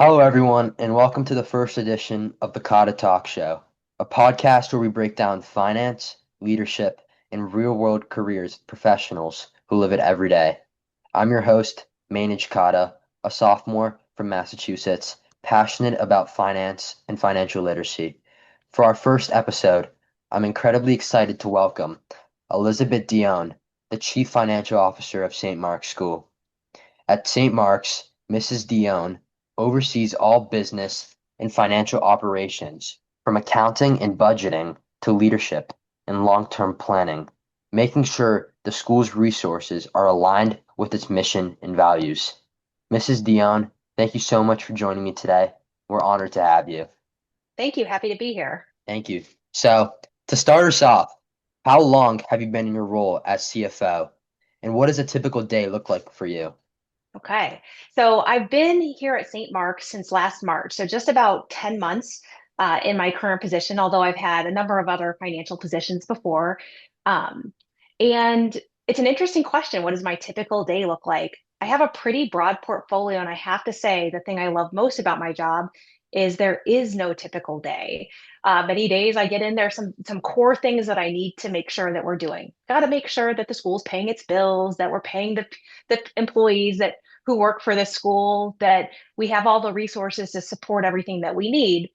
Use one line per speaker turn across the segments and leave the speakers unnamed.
Hello, everyone, and welcome to the first edition of the Katta Talk Show, a podcast where we break down finance, leadership, and real-world careers of professionals who live it every day. I'm your host, Menaj Katta, a sophomore from Massachusetts, passionate about finance and financial literacy. For our first episode, I'm incredibly excited to welcome Elizabeth Dionne, the Chief Financial Officer of St. Mark's School. At St. Mark's, Mrs. Dionne oversees all business and financial operations, from accounting and budgeting to leadership and long-term planning, making sure the school's resources are aligned with its mission and values. Mrs. Dionne, thank you so much for joining me today. We're honored to have you.
Thank you. Happy to be here.
Thank you. So, to start us off, how long have you been in your role as CFO, and what does a typical day look like for you?
Okay. So I've been here at St. Mark's since last March, so just about 10 months in my current position, although I've had a number of other financial positions before. Um, and it's an interesting question. What does my typical day look like? I have a pretty broad portfolio, and I have to say the thing I love most about my job is there is no typical day. Many days I get in there some core things that I need to make sure that we're doing. Got to make sure that the school's paying its bills, that we're paying the employees that who work for this school, that we have all the resources to support everything that we need.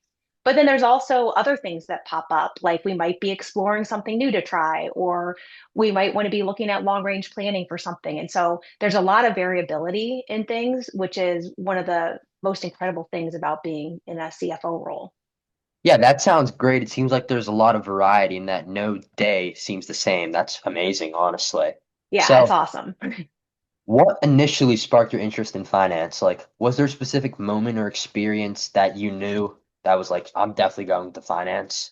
But then there's also other things that pop up, like we might be exploring something new to try, or we might want to be looking at long range planning for something. And so there's a lot of variability in things, which is one of the most incredible things about being in a CFO role.
Yeah, that sounds great. It seems like there's a lot of variety and that no day seems the same. That's amazing, honestly.
Yeah, it's
So,
awesome.
what initially sparked your interest in finance? Like, was there a specific moment or experience that you knew that was like, I'm definitely going to finance?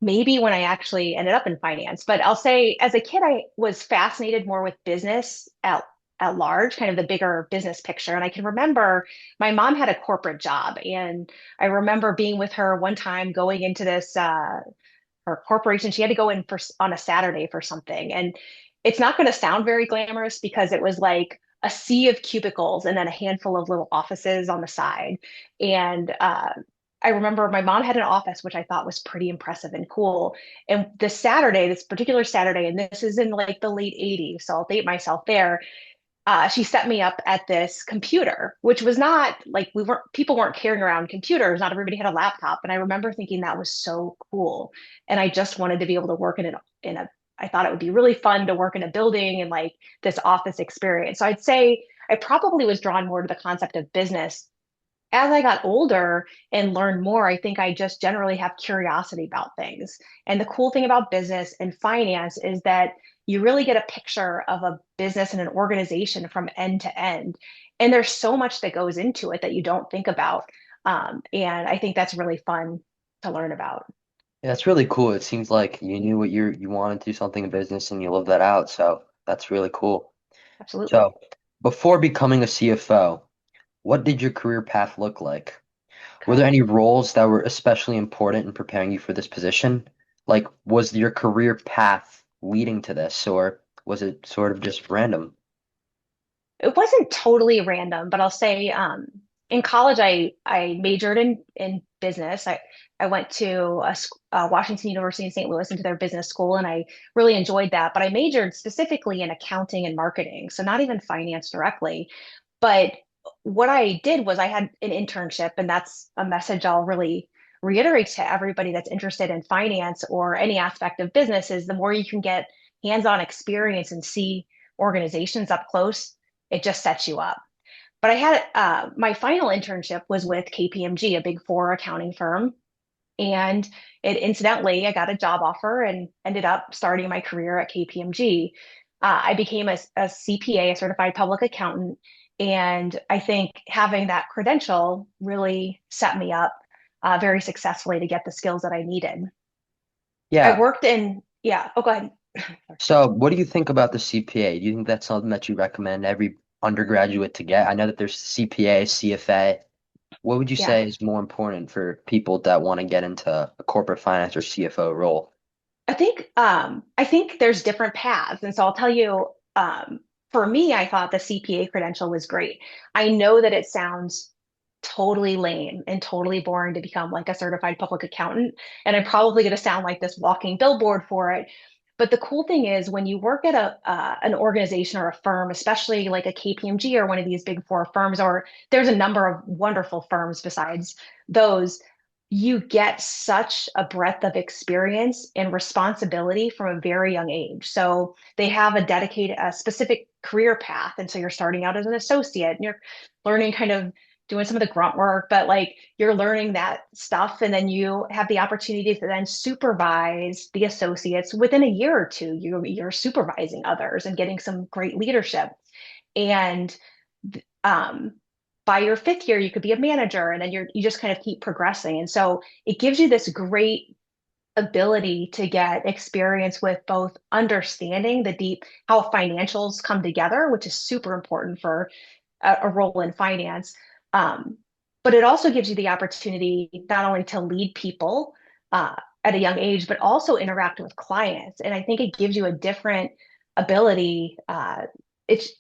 Maybe when I actually ended up in finance. But I'll say as a kid, I was fascinated more with business at large, kind of the bigger business picture. And I can remember my mom had a corporate job. And I remember being with her one time going into this her corporation. She had to go in for on a Saturday for something. And it's not going to sound very glamorous because it was like a sea of cubicles and then a handful of little offices on the side. And I remember my mom had an office, which I thought was pretty impressive and cool. And this Saturday, this particular Saturday, and this is in like the late 80s, so I'll date myself there. She set me up at this computer, which was not like people weren't carrying around computers. Not everybody had a laptop. And I remember thinking that was so cool. And I just wanted to be able to work I thought it would be really fun to work in a building and like this office experience. So I'd say I probably was drawn more to the concept of business as I got older and learned more. I think I just generally have curiosity about things. And the cool thing about business and finance is that you really get a picture of a business and an organization from end to end. And there's so much that goes into it that you don't think about. And I think that's really fun to learn about.
Yeah, that's really cool. It seems like you knew what you wanted to do something in business and you lived that out. So that's really cool.
Absolutely.
So, before becoming a CFO, what did your career path look like? Were there
Okay.
any roles that were especially important in preparing you for this position? Like, was your career path leading to this, or was it sort of just random?
It wasn't totally random, but I'll say in college I majored in business. I went to Washington University in St. Louis into their business school, and I really enjoyed that. But I majored specifically in accounting and marketing, so not even finance directly. But what I did was I had an internship, and that's a message I'll really reiterate to everybody that's interested in finance or any aspect of business is the more you can get hands-on experience and see organizations up close, it just sets you up. But I had my final internship was with KPMG, a big four accounting firm. And it incidentally, I got a job offer and ended up starting my career at KPMG. I became a CPA, a certified public accountant. And I think having that credential really set me up very successfully to get the skills that I needed. I
Yeah.
worked in, yeah, oh, go ahead.
So, what do you think about the CPA? Do you think that's something that you recommend every undergraduate to get? I know that there's CPA, CFA. What would you
Yeah.
say is more important for people that want to get into a corporate finance or CFO role?
I think there's different paths, and so I'll tell you. for me, I thought the CPA credential was great. I know that it sounds totally lame and totally boring to become like a certified public accountant. And I'm probably going to sound like this walking billboard for it. But the cool thing is when you work at an organization or a firm, especially like a KPMG or one of these big four firms, or there's a number of wonderful firms besides those, you get such a breadth of experience and responsibility from a very young age. So they have a specific career path. And so you're starting out as an associate and you're learning kind of doing some of the grunt work, but like you're learning that stuff. And then you have the opportunity to then supervise the associates within a year or two. You're supervising others and getting some great leadership. And um, by your fifth year, you could be a manager, and then you just kind of keep progressing. And so it gives you this great ability to get experience with both understanding the deep how financials come together, which is super important for a role in finance. Um, but it also gives you the opportunity not only to lead people at a young age, but also interact with clients. And I think it gives you a different ability. It's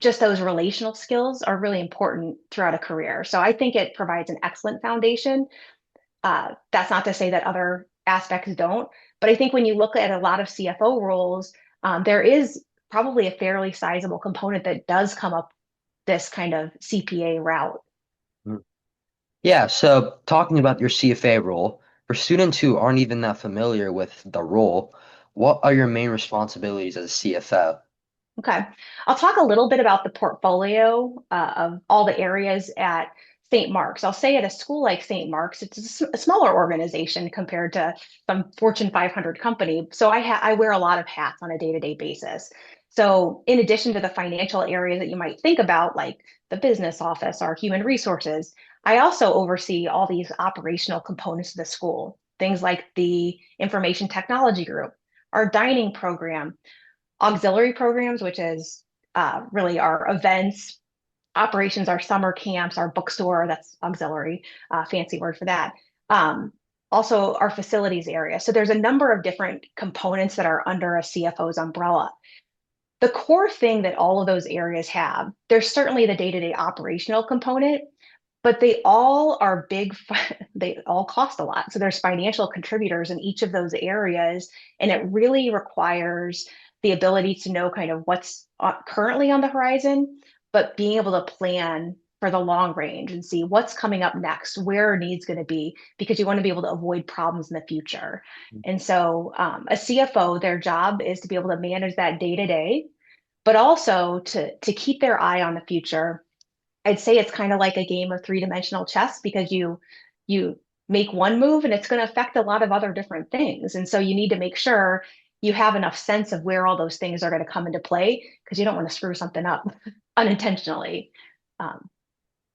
just those relational skills are really important throughout a career. So I think it provides an excellent foundation. That's not to say that other aspects don't, but I think when you look at a lot of CFO roles, there is probably a fairly sizable component that does come up this kind of CPA route.
Mm. Yeah, so talking about your CFA role, for students who aren't even that familiar with the role, what are your main responsibilities as a CFO?
Okay. I'll talk a little bit about the portfolio of all the areas at St. Mark's. I'll say at a school like St. Mark's, it's a smaller organization compared to some Fortune 500 company. So I wear a lot of hats on a day-to-day basis. So in addition to the financial areas that you might think about, like the business office or human resources, I also oversee all these operational components of the school, things like the information technology group, our dining program, auxiliary programs, which is really our events, operations, our summer camps, our bookstore, that's auxiliary, fancy word for that. Um, Also, our facilities area. So there's a number of different components that are under a CFO's umbrella. The core thing that all of those areas have, there's certainly the day-to-day operational component, but they all are big, they all cost a lot. So there's financial contributors in each of those areas, and it really requires the ability to know kind of what's currently on the horizon, but being able to plan for the long range and see what's coming up next, where needs going to be, because you want to be able to avoid problems in the future. And so a CFO, their job is to be able to manage that day to day, but also to keep their eye on the future. I'd say it's kind of like a game of three-dimensional chess because you make one move and it's going to affect a lot of other different things. And so you need to make sure you have enough sense of where all those things are going to come into play because you don't want to screw something up unintentionally. Um,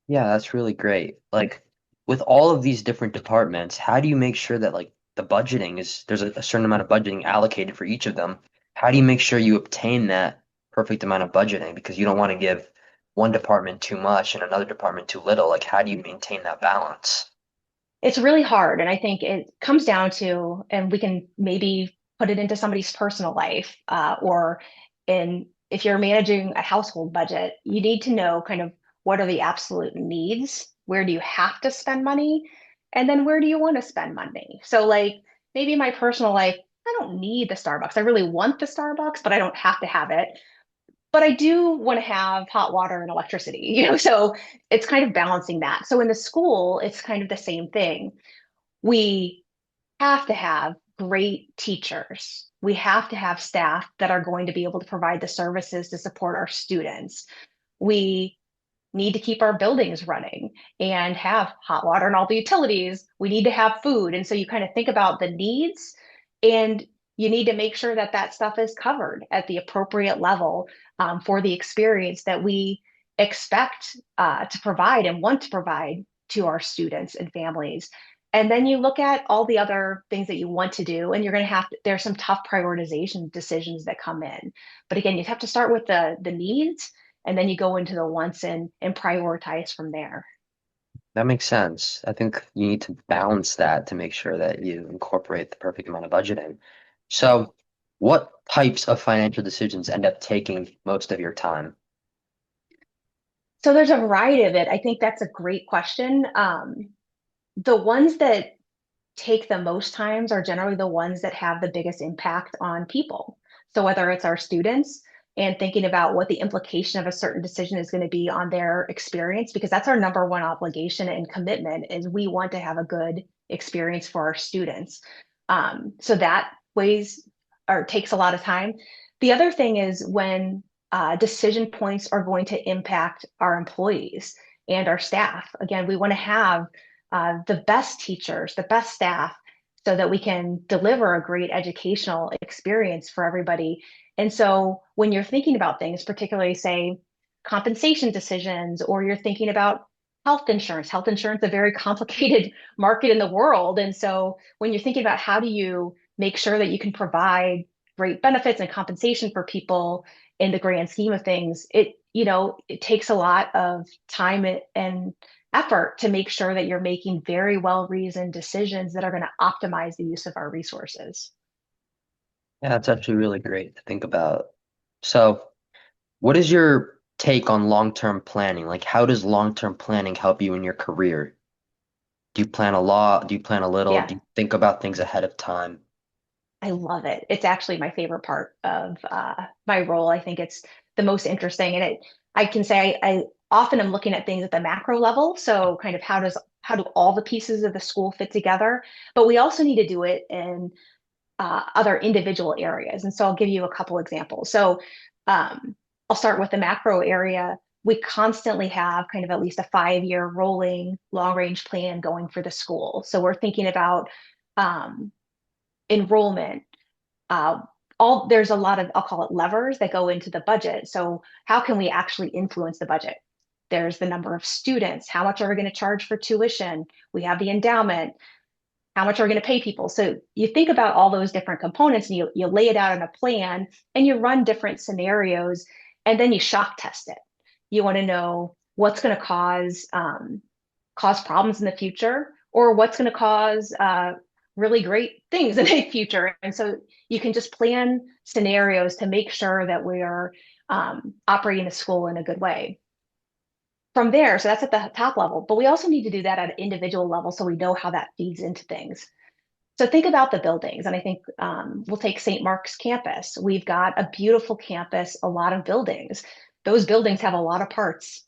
Yeah, that's really great. Like with all of these different departments, how do you make sure that like the budgeting is there's a certain amount of budgeting allocated for each of them? How do you make sure you obtain that perfect amount of budgeting? Because you don't want to give one department too much and another department too little. Like how do you maintain that balance?
it's really hard. And I think it comes down to, and we can maybe put it into somebody's personal life, or in if you're managing a household budget, you need to know kind of what are the absolute needs, where do you have to spend money, and then where do you want to spend money. So like maybe my personal life, I don't need the Starbucks. I really want the Starbucks, but I don't have to have it, but I do want to have hot water and electricity, so it's kind of balancing that. So in the school, it's kind of the same thing. We have to have great teachers. We have to have staff that are going to be able to provide the services to support our students. We need to keep our buildings running and have hot water and all the utilities. We need to have food. And so you kind of think about the needs and you need to make sure that that stuff is covered at the appropriate level for the experience that we expect to provide and want to provide to our students and families. And then you look at all the other things that you want to do, and you're going to have to, there's some tough prioritization decisions that come in. But again, you have to start with the needs and then you go into the wants and prioritize from there.
That makes sense. I think you need to balance that to make sure that you incorporate the perfect amount of budgeting. So What types of financial decisions end up taking most of your time?
So there's a variety of it. I think that's a great question. The ones that take the most times are generally the ones that have the biggest impact on people. So whether it's our students and thinking about what the implication of a certain decision is going to be on their experience, because that's our number one obligation and commitment is we want to have a good experience for our students. So that weighs or takes a lot of time. The other thing is when decision points are going to impact our employees and our staff. Again, we want to have the best teachers, the best staff, so that we can deliver a great educational experience for everybody. And so when you're thinking about things, particularly say compensation decisions, or you're thinking about health insurance is a very complicated market in the world. And so when you're thinking about how do you make sure that you can provide great benefits and compensation for people in the grand scheme of things, it takes a lot of time and effort to make sure that you're making very well reasoned decisions that are going to optimize the use of our resources.
Yeah, that's actually really great to think about. So, what is your take on long-term planning? Like, how does long-term planning help you in your career? Do you plan a lot? Do you plan a little?
Yeah,
Do you think about things ahead of time?
I love it. It's actually my favorite part of my role. I think it's the most interesting, and I can say I often am looking at things at the macro level. So, kind of how do all the pieces of the school fit together? But we also need to do it in other individual areas. And so I'll give you a couple examples. So I'll start with the macro area. We constantly have kind of at least a 5 year rolling long range plan going for the school. So we're thinking about um, enrollment. Uh, there's a lot of, I'll call it levers that go into the budget. So how can we actually influence the budget? There's the number of students. How much are we going to charge for tuition? We have the endowment. How much are we going to pay people? So you think about all those different components and you lay it out in a plan and you run different scenarios and then you shock test it. You want to know what's going to cause problems in the future or what's going to cause really great things in the future. And so you can just plan scenarios to make sure that we are operating the school in a good way. From there, so that's at the top level, but we also need to do that at an individual level so we know how that feeds into things. So think about the buildings, and I think we'll take St. Mark's campus. We've got a beautiful campus, a lot of buildings. Those buildings have a lot of parts.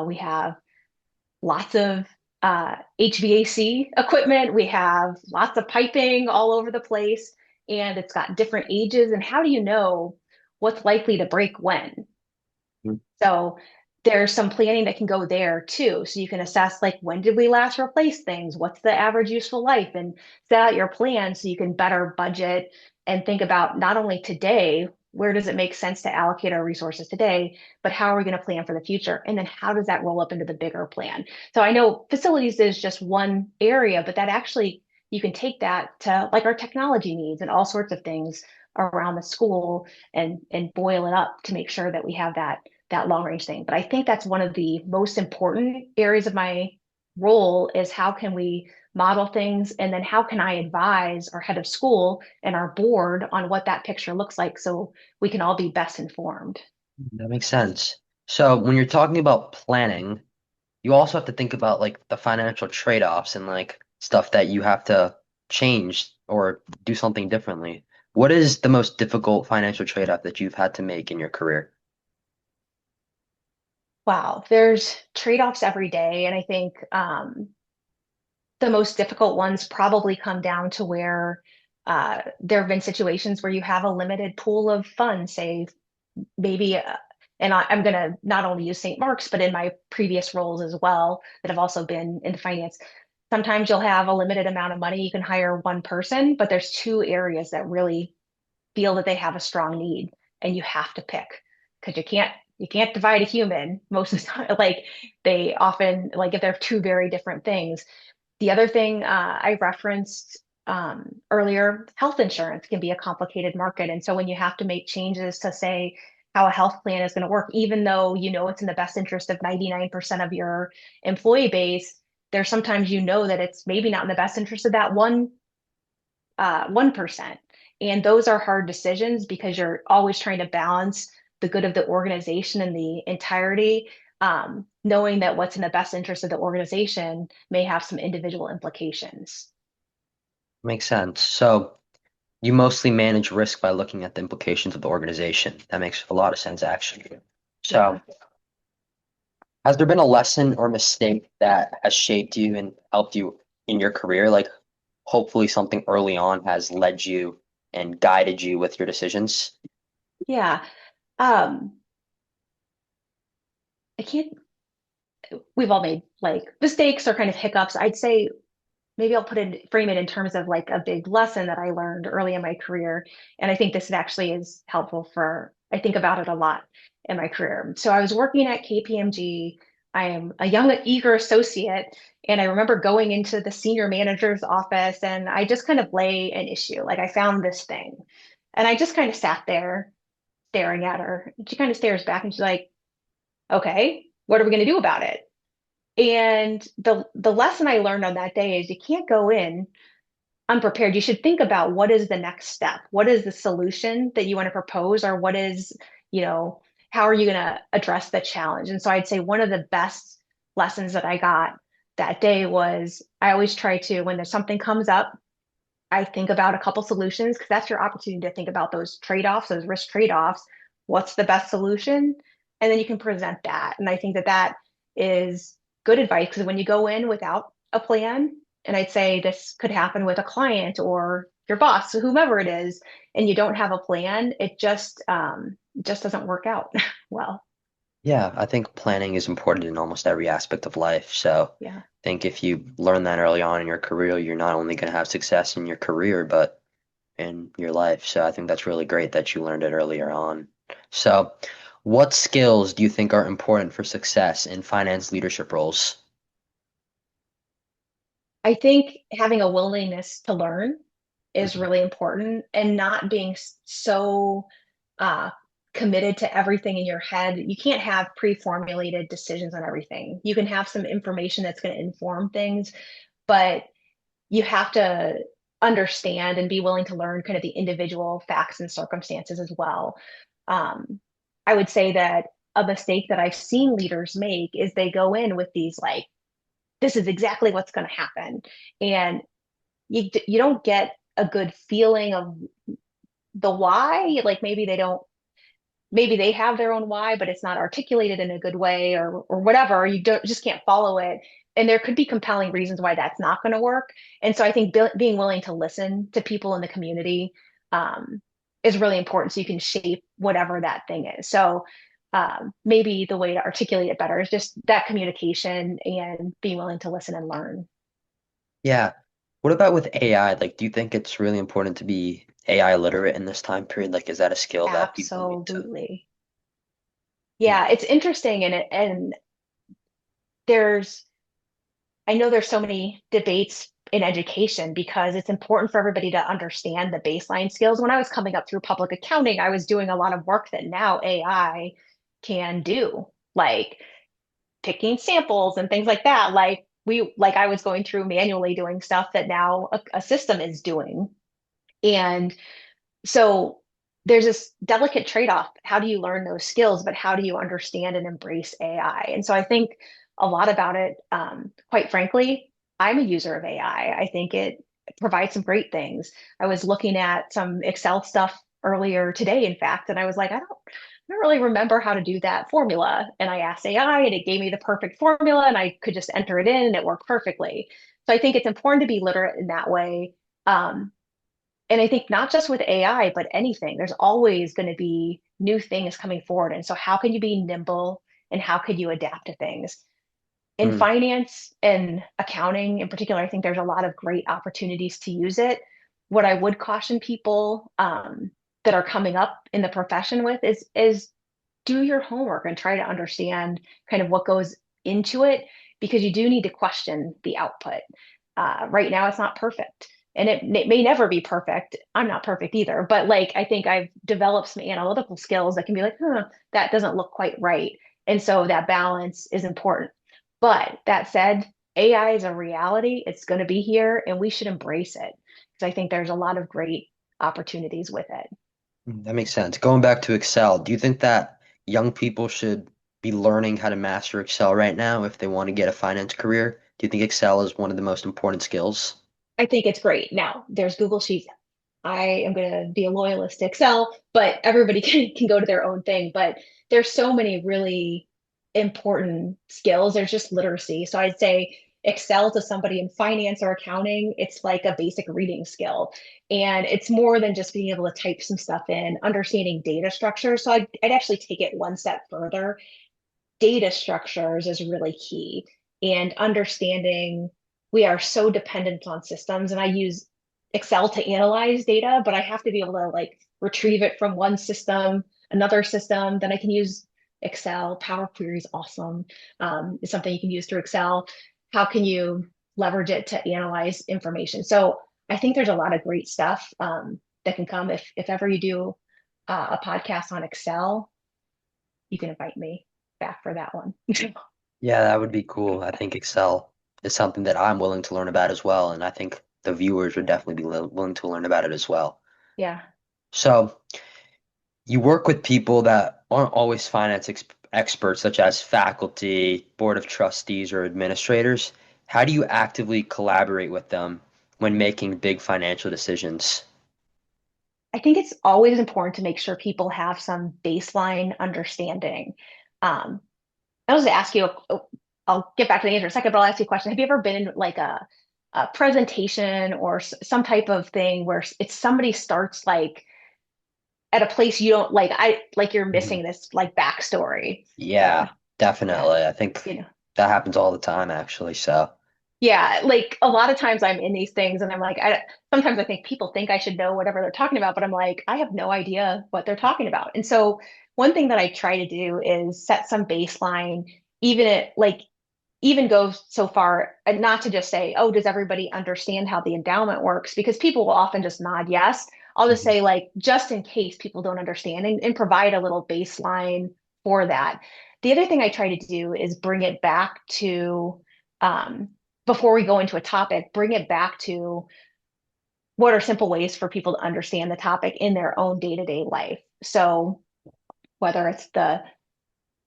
We have lots of HVAC equipment. We have lots of piping all over the place, and it's got different ages. And how do you know what's likely to break when? So there's some planning that can go there too. So you can assess like when did we last replace things? What's the average useful life? And set out your plan so you can better budget and think about not only today, where does it make sense to allocate our resources today, but how are we going to plan for the future? And then how does that roll up into the bigger plan? So I know facilities is just one area, but that actually you can take that to like our technology needs and all sorts of things around the school and boil it up to make sure that we have that long range thing. But I think that's one of the most important areas of my role is how can we model things and then how can I advise our head of school and our board on what that picture looks like so we can all be best informed.
That makes sense. So, when you're talking about planning, you also have to think about like the financial trade-offs and like stuff that you have to change or do something differently. What is the most difficult financial trade-off that you've had to make in your career?
Wow, there's trade-offs every day. And I think the most difficult ones probably come down to where there have been situations where you have a limited pool of funds, say maybe, and I'm going to not only use St. Mark's, but in my previous roles as well that have also been in finance. Sometimes you'll have a limited amount of money. You can hire one person, but there's two areas that really feel that they have a strong need, and you have to pick because you can't divide a human most of the time. Like they often like if they're two very different things. The other thing I referenced earlier, health insurance can be a complicated market. And so when you have to make changes to say how a health plan is going to work, even though you know it's in the best interest of 99% of your employee base, there's sometimes you know that it's maybe not in the best interest of that one 1%. And those are hard decisions because you're always trying to balance the good of the organization and the entirety, knowing that what's in the best interest of the organization may have some individual implications.
Makes sense. So you mostly manage risk by looking at the implications of the organization. That makes a lot of sense, actually.
Yeah.
So, has there been a lesson or mistake that has shaped you and helped you in your career? Like, hopefully, something early on has led you and guided you with your decisions.
Yeah. Um, I can't, we've all made like mistakes or kind of hiccups. I'd say maybe I'll frame it in terms of like a big lesson that I learned early in my career. And I think this actually is helpful I think about it a lot in my career. So I was working at KPMG. I am a young, eager associate. And I remember going into the senior manager's office and I just kind of lay an issue. Like I found this thing. And I just kind of sat there staring at her. And she kind of stares back and she's like, okay, what are we going to do about it? And the lesson I learned on that day is you can't go in unprepared. You should think about what is the next step? What is the solution that you want to propose, or what is, you know, how are you going to address the challenge? And so I'd say one of the best lessons that I got that day was I always try to, when there's something comes up, I think about a couple solutions because that's your opportunity to think about those trade-offs, those risk trade-offs. What's the best solution? And then you can present that. And I think that that is good advice because when you go in without a plan, and I'd say this could happen with a client or your boss, whomever it is, and you don't have a plan, it just doesn't work out well.
Yeah, I think planning is important in almost every aspect of life. So
Yeah.
I think if you learn that early on in your career, you're not only going to have success in your career, but in your life. So I think that's really great that you learned it earlier on. So, what skills do you think are important for success in finance leadership roles?
I think having a willingness to learn is
Mhm.
really important and not being so uh, committed to everything in your head. You can't have pre-formulated decisions on everything. You can have some information that's going to inform things, but you have to understand and be willing to learn kind of the individual facts and circumstances as well. Um, I would say that a mistake that I've seen leaders make is they go in with these like, this is exactly what's going to happen. And you don't get a good feeling of the why. Like maybe they have their own why, but it's not articulated in a good way or whatever. You don't just can't follow it. And there could be compelling reasons why that's not going to work. And so I think being willing to listen to people in the community um, is really important so you can shape whatever that thing is. So maybe the way to articulate it better is just that communication and being willing to listen and learn.
Yeah. What about with AI? Like, do you think it's really important to be AI literate in this time period? Like, is that a skill that people need to?
Absolutely.
Hmm.
Yeah, it's interesting and there's I know there's so many debates in education because it's important for everybody to understand the baseline skills. When I was coming up through public accounting, I was doing a lot of work that now AI can do, like picking samples and things like that. Like I was going through manually doing stuff that now a system is doing. And so there's this delicate trade-off. How do you learn those skills, but how do you understand and embrace AI? And so I think a lot about it, quite frankly, I'm a user of AI. I think it provides some great things. I was looking at some Excel stuff earlier today, in fact, and I was like, I don't really remember how to do that formula. And I asked AI and it gave me the perfect formula and I could just enter it in and it worked perfectly. So I think it's important to be literate in that way. Um, and I think not just with AI, but anything, there's always going to be new things coming forward. And so, how can you be nimble and how could you adapt to things? In
Hmm.
finance and accounting in particular, I think there's a lot of great opportunities to use it. What I would caution people that are coming up in the profession with is do your homework and try to understand kind of what goes into it because you do need to question the output. Right now, it's not perfect. And it may never be perfect. I'm not perfect either, but like I think I've developed some analytical skills that can be like, that doesn't look quite right. And so that balance is important. But that said, AI is a reality. It's going to be here and we should embrace it. because I think there's a lot of great opportunities with it.
That makes sense. Going back to Excel, do you think that young people should be learning how to master Excel right now if they want to get a finance career? Do you think Excel is one of the most important skills?
I think it's great. Now, there's Google Sheets. I am going to be a loyalist to Excel, but everybody can go to their own thing. But there's so many really important skills. There's just literacy. So I'd say Excel to somebody in finance or accounting, it's like a basic reading skill. And it's more than just being able to type some stuff in, understanding data structures. So I'd actually take it one step further. Data structures is really key, and understanding we are so dependent on systems, and I use Excel to analyze data, but I have to be able to like retrieve it from one system, another system. Then I can use Excel. Power Query is awesome. It's something you can use through Excel. How can you leverage it to analyze information? So I think there's a lot of great stuff that can come if ever you do a podcast on Excel, you can invite me back for that one.
Yeah, that would be cool. I think Excel is something that I'm willing to learn about as well, and I think the viewers would definitely be willing to learn about it as well.
Yeah.
So, you work with people that aren't always finance experts, such as faculty, board of trustees, or administrators. How do you actively collaborate with them when making big financial decisions?
I think it's always important to make sure people have some baseline understanding. I was to ask you, I'll get back to the answer in a second, but I'll ask you a question. Have you ever been in like a presentation or some type of thing where it's somebody starts like at a place you don't like, like you're
Mhm.
missing this like backstory?
Yeah,
Yeah,
definitely. I think
you know.
that happens all the time, actually. So,
Yeah, like a lot of times I'm in these things and I'm like, sometimes I think people think I should know whatever they're talking about, but I'm like, I have no idea what they're talking about. And so one thing that I try to do is set some baseline, even it like even go so far and not to just say, oh, does everybody understand how the endowment works? Because people will often just nod yes. I'll just
mhm.
say like, just in case people don't understand and provide a little baseline for that. The other thing I try to do is bring it back to um, before we go into a topic, bring it back to what are simple ways for people to understand the topic in their own day-to-day life. So whether it's the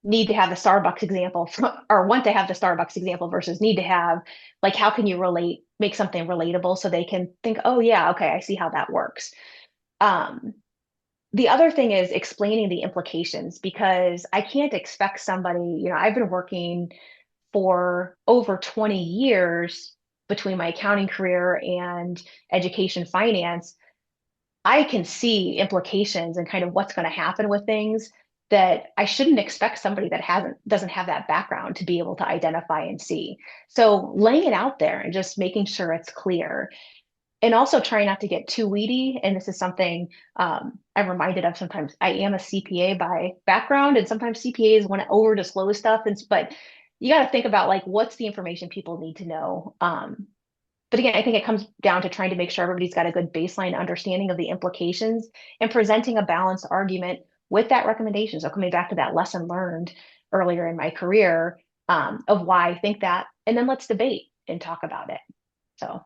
need to have the Starbucks example or want to have the Starbucks example versus need to have, like, how can you make something relatable so they can think, oh yeah, okay, I see how that works. Um, the other thing is explaining the implications because I can't expect somebody, I've been working for over 20 years between my accounting career and education finance. I can see implications and kind of what's going to happen with things that I shouldn't expect somebody that doesn't have that background to be able to identify and see. So laying it out there and just making sure it's clear and also trying not to get too weedy. And this is something I'm reminded of sometimes. I am a CPA by background, and sometimes CPAs want to over disclose stuff. But you got to think about like what's the information people need to know. But again, I think it comes down to trying to make sure everybody's got a good baseline understanding of the implications and presenting a balanced argument with that recommendation. So coming back to that lesson learned earlier in my career of why I think that, and then let's debate and talk about it. So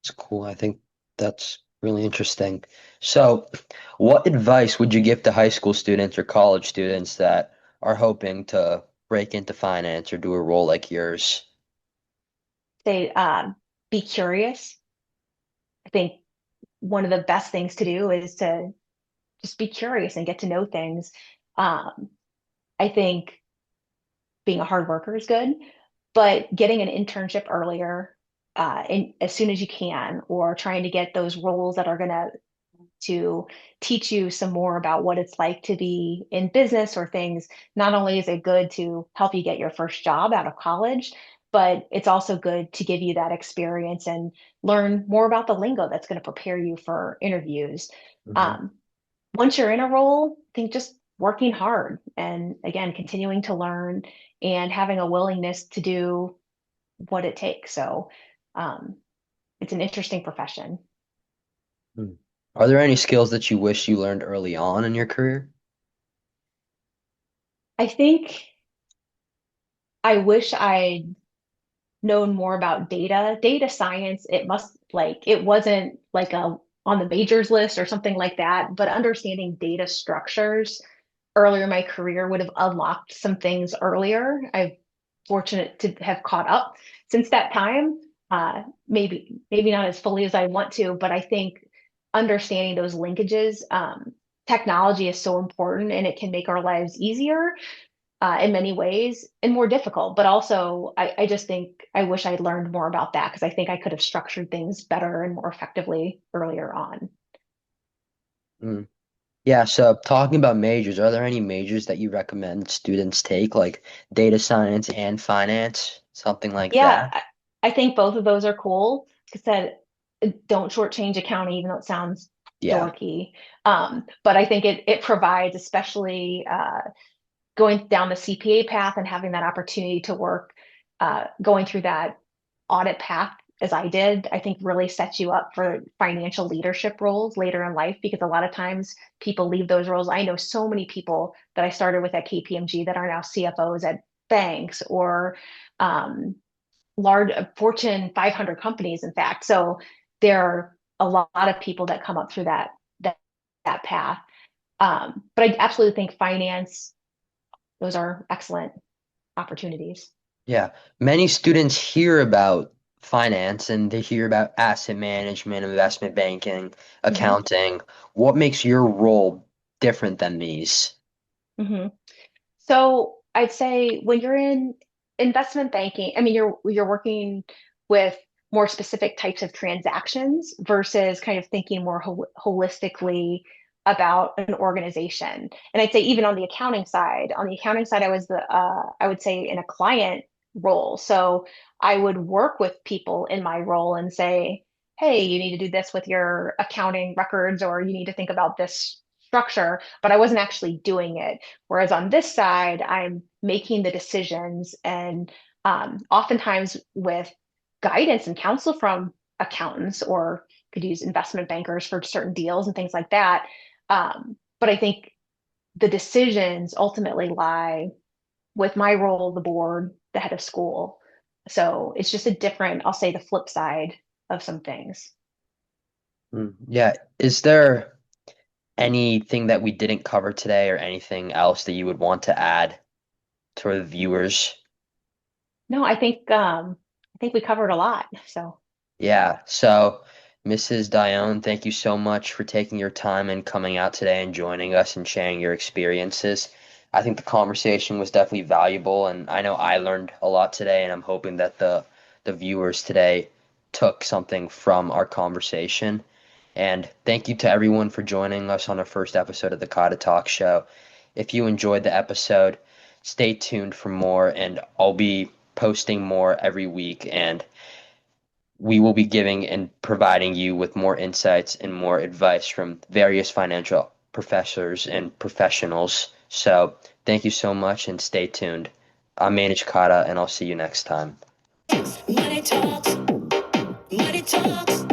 It's cool. I think that's really interesting. So, what advice would you give to high school students or college students that are hoping to break into finance or do a role like yours?
say, be curious. I think one of the best things to do is to just be curious and get to know things. Um, I think being a hard worker is good, but getting an internship earlier, as soon as you can, or trying to get those roles that are going to teach you some more about what it's like to be in business or things. Not only is it good to help you get your first job out of college, but it's also good to give you that experience and learn more about the lingo that's going to prepare you for interviews.
Mhm.
Um, Once you're in a role, I think just working hard and again, continuing to learn and having a willingness to do what it takes. So um, it's an interesting profession.
Hmm. Are there any skills that you wish you learned early on in your career?
I think I wish I known more about data science. It wasn't like a on the majors list or something like that, but understanding data structures earlier in my career would have unlocked some things earlier. I'm fortunate to have caught up since that time. Maybe not as fully as I want to, but I think understanding those linkages, technology is so important and it can make our lives easier in many ways and more difficult. But also, I just think I wish I'd learned more about that because I think I could have structured things better and more effectively earlier on.
Mm. Yeah, so talking about majors, are there any majors that you recommend students take, like data science and finance, something like
Yeah,
that?
I think both of those are cool. Like I said, don't shortchange accounting, even though it sounds
Yeah.
dorky. But I think it provides, especially going down the CPA path and having that opportunity to work, going through that audit path as I did, I think really sets you up for financial leadership roles later in life because a lot of times people leave those roles. I know so many people that I started with at KPMG that are now CFOs at banks or um, large Fortune 500 companies, in fact. So there are a lot of people that come up through that path. But I absolutely think finance, those are excellent opportunities.
Yeah. Many students hear about finance and they hear about asset management, investment banking,
Hmm.
accounting. What makes your role different than these?
Hmm. So I'd say when you're in investment banking, I mean, you're working with more specific types of transactions versus kind of thinking more holistically about an organization. And I'd say even on the accounting side, I would say in a client role. So I would work with people in my role and say, hey, you need to do this with your accounting records, or you need to think about this structure, but I wasn't actually doing it. Whereas on this side, I'm making the decisions and oftentimes with guidance and counsel from accountants or could use investment bankers for certain deals and things like that. But I think the decisions ultimately lie with my role, the board, the head of school. So it's just a different, I'll say the flip side of some things.
Yeah. Is there anything that we didn't cover today or anything else that you would want to add to our viewers?
No, I think we covered a lot. So
Yeah. So, Mrs. Dionne, thank you so much for taking your time and coming out today and joining us and sharing your experiences. I think the conversation was definitely valuable, and I know I learned a lot today, and I'm hoping that the viewers today took something from our conversation. And thank you to everyone for joining us on our first episode of the Katta Talk Show. If you enjoyed the episode, stay tuned for more, and I'll be posting more every week, and we will be giving and providing you with more insights and more advice from various financial professors and professionals. So, thank you so much and stay tuned. I'm Menaj Katta, and I'll see you next time. Money talks.